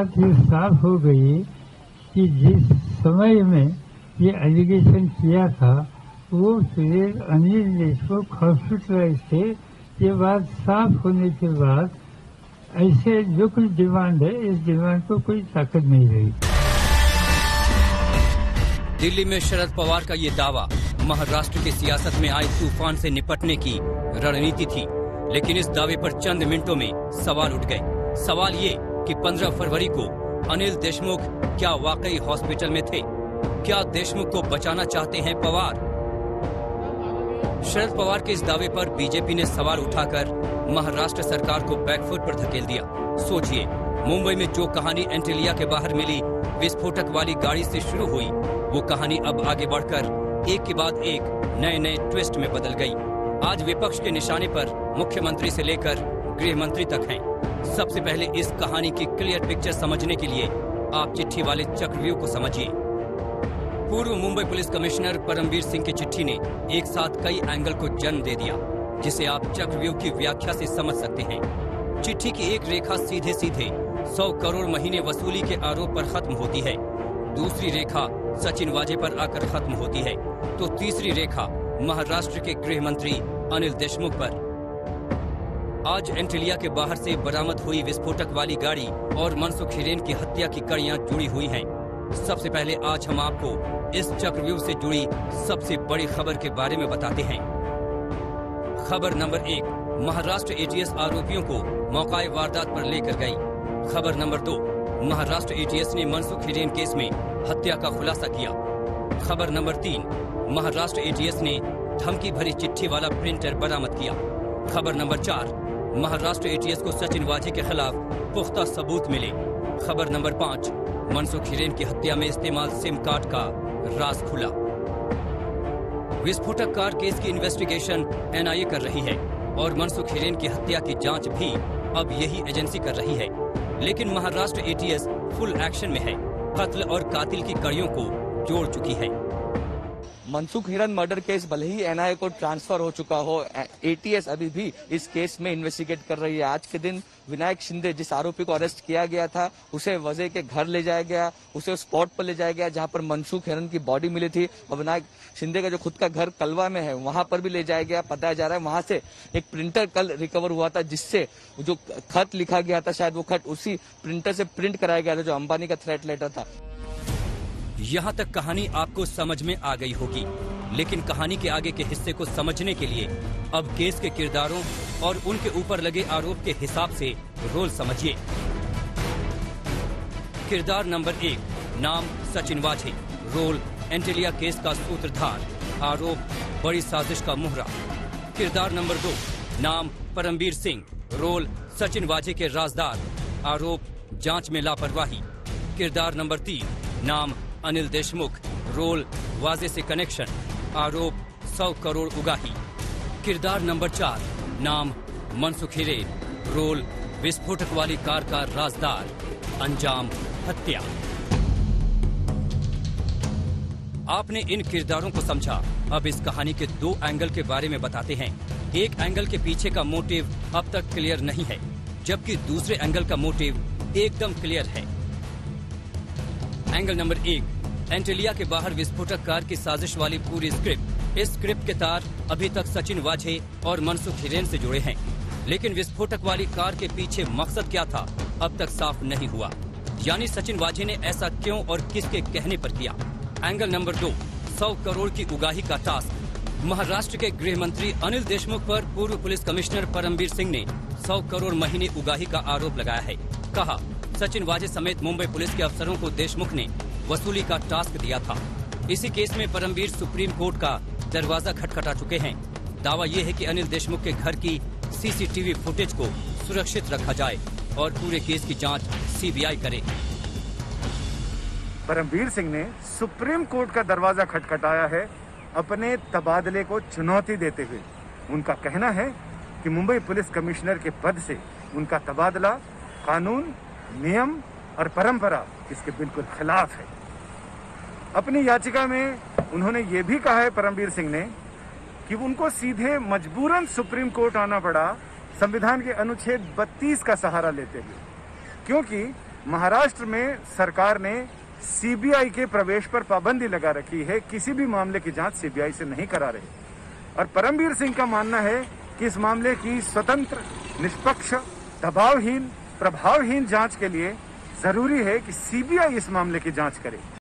बात ये साफ हो गई कि जिस समय में ये एलिगेशन किया था वो फिर अनिल देशमुख हॉस्पिटलाइज थे। ये बात साफ होने के बाद ऐसे जो कुछ डिमांड है, इस डिमांड को कोई ताकत नहीं रही। दिल्ली में शरद पवार का ये दावा महाराष्ट्र की सियासत में आए तूफान से निपटने की रणनीति थी, लेकिन इस दावे पर चंद मिनटों में सवाल उठ गए। सवाल ये कि 15 फरवरी को अनिल देशमुख क्या वाकई हॉस्पिटल में थे? क्या देशमुख को बचाना चाहते हैं पवार? शरद पवार के इस दावे पर बीजेपी ने सवाल उठाकर महाराष्ट्र सरकार को बैकफुट पर धकेल दिया। सोचिए, मुंबई में जो कहानी एंटिलिया के बाहर मिली विस्फोटक वाली गाड़ी से शुरू हुई, वो कहानी अब आगे बढ़कर एक के बाद एक नए नए ट्विस्ट में बदल गई। आज विपक्ष के निशाने पर मुख्यमंत्री से लेकर गृह मंत्री तक हैं। सबसे पहले इस कहानी की क्लियर पिक्चर समझने के लिए आप चिट्ठी वाले चक्रव्यूह को समझिए। पूर्व मुंबई पुलिस कमिश्नर परमवीर सिंह की चिट्ठी ने एक साथ कई एंगल को जन्म दे दिया, जिसे आप चक्रव्यूह की व्याख्या से समझ सकते हैं। चिट्ठी की एक रेखा सीधे सीधे 100 करोड़ महीने वसूली के आरोप पर खत्म होती है, दूसरी रेखा सचिन वाजे पर आकर खत्म होती है, तो तीसरी रेखा महाराष्ट्र के गृह मंत्री अनिल देशमुख पर। आज एंटिलिया के बाहर से बरामद हुई विस्फोटक वाली गाड़ी और मनसुख हिरेन की हत्या की कड़ियां जुड़ी हुई हैं। सबसे पहले आज हम आपको इस चक्रव्यूह से जुड़ी सबसे बड़ी खबर के बारे में बताते हैं। खबर नंबर 1, महाराष्ट्र एटीएस आरोपियों को मौकाए वारदात पर लेकर गई। खबर नंबर 2, महाराष्ट्र एटीएस ने मनसुख हिरेन केस में हत्या का खुलासा किया। खबर नंबर 3, महाराष्ट्र एटीएस ने धमकी भरी चिट्ठी वाला प्रिंटर बरामद किया। खबर नंबर 4, महाराष्ट्र एटीएस को सचिन वाजे के खिलाफ पुख्ता सबूत मिले। खबर नंबर 5, मनसुख हिरेन की हत्या में इस्तेमाल सिम कार्ड का राज खुला। विस्फोटक कार केस की इन्वेस्टिगेशन एनआईए कर रही है और मनसुख हिरेन की हत्या की जांच भी अब यही एजेंसी कर रही है। लेकिन महाराष्ट्र एटीएस फुल एक्शन में है, कत्ल और कातिल की कड़ियों को जोड़ चुकी है। मनसुख हिरेन मर्डर केस भले ही एनआईए को ट्रांसफर हो चुका हो, एटीएस अभी भी इस केस में इन्वेस्टिगेट कर रही है। आज के दिन विनायक शिंदे, जिस आरोपी को अरेस्ट किया गया था, उसे वजह के घर ले जाया गया, उसे उस स्पॉट पर ले जाया गया जहां पर मनसुख हिरेन की बॉडी मिली थी। और विनायक शिंदे का जो खुद का घर कलवा में है, वहां पर भी ले जाया गया। बताया जा रहा है वहां से एक प्रिंटर कल रिकवर हुआ था, जिससे जो खत लिखा गया था, शायद वो खत उसी प्रिंटर से प्रिंट कराया गया था जो अंबानी का थ्रेट लेटर था। यहाँ तक कहानी आपको समझ में आ गई होगी, लेकिन कहानी के आगे के हिस्से को समझने के लिए अब केस के किरदारों और उनके ऊपर लगे आरोप के हिसाब से रोल समझिए। किरदार नंबर 1, नाम सचिन वाजे, रोल एंटिलिया केस का सूत्रधार, आरोप बड़ी साजिश का मुहरा। किरदार नंबर 2, नाम परमवीर सिंह, रोल सचिन वाजे के राजदार, आरोप जांच में लापरवाही। किरदार नंबर 3, नाम अनिल देशमुख, रोल वाजे से कनेक्शन, आरोप 100 करोड़ उगाही। किरदार नंबर 4, नाम मनसुख हिरेन, रोल विस्फोटक वाली कार का राजदार, अंजाम हत्या। आपने इन किरदारों को समझा। अब इस कहानी के 2 एंगल के बारे में बताते हैं। एक एंगल के पीछे का मोटिव अब तक क्लियर नहीं है, जबकि दूसरे एंगल का मोटिव एकदम क्लियर है। एंगल नंबर 1, एंटिलिया के बाहर विस्फोटक कार की साजिश वाली पूरी स्क्रिप्ट। इस स्क्रिप्ट के तार अभी तक सचिन वाजे और मनसुख हिरेन से जुड़े हैं, लेकिन विस्फोटक वाली कार के पीछे मकसद क्या था अब तक साफ नहीं हुआ। यानी सचिन वाजे ने ऐसा क्यों और किसके कहने पर किया। एंगल नंबर 2, 100 करोड़ की उगाही का टास्क। महाराष्ट्र के गृह मंत्री अनिल देशमुख पर पूर्व पुलिस कमिश्नर परमवीर सिंह ने 100 करोड़ महीने उगाही का आरोप लगाया है। कहा, सचिन वाजे समेत मुंबई पुलिस के अफसरों को देशमुख ने वसूली का टास्क दिया था। इसी केस में परमवीर सुप्रीम कोर्ट का दरवाजा खटखटा चुके हैं। दावा यह है कि अनिल देशमुख के घर की सीसीटीवी फुटेज को सुरक्षित रखा जाए और पूरे केस की जांच सीबीआई करे। परमवीर सिंह ने सुप्रीम कोर्ट का दरवाजा खटखटाया है अपने तबादले को चुनौती देते हुए। उनका कहना है कि मुंबई पुलिस कमिश्नर के पद से उनका तबादला कानून, नियम और परंपरा इसके बिल्कुल खिलाफ है। अपनी याचिका में उन्होंने ये भी कहा है परमवीर सिंह ने कि उनको सीधे मजबूरन सुप्रीम कोर्ट आना पड़ा संविधान के अनुच्छेद 32 का सहारा लेते हुए, क्योंकि महाराष्ट्र में सरकार ने सीबीआई के प्रवेश पर पाबंदी लगा रखी है, किसी भी मामले की जांच सीबीआई से नहीं करा रहे। और परमबीर सिंह का मानना है कि इस मामले की स्वतंत्र, निष्पक्ष, दबावहीन, प्रभावहीन जांच के लिए जरूरी है कि सीबीआई इस मामले की जांच करे।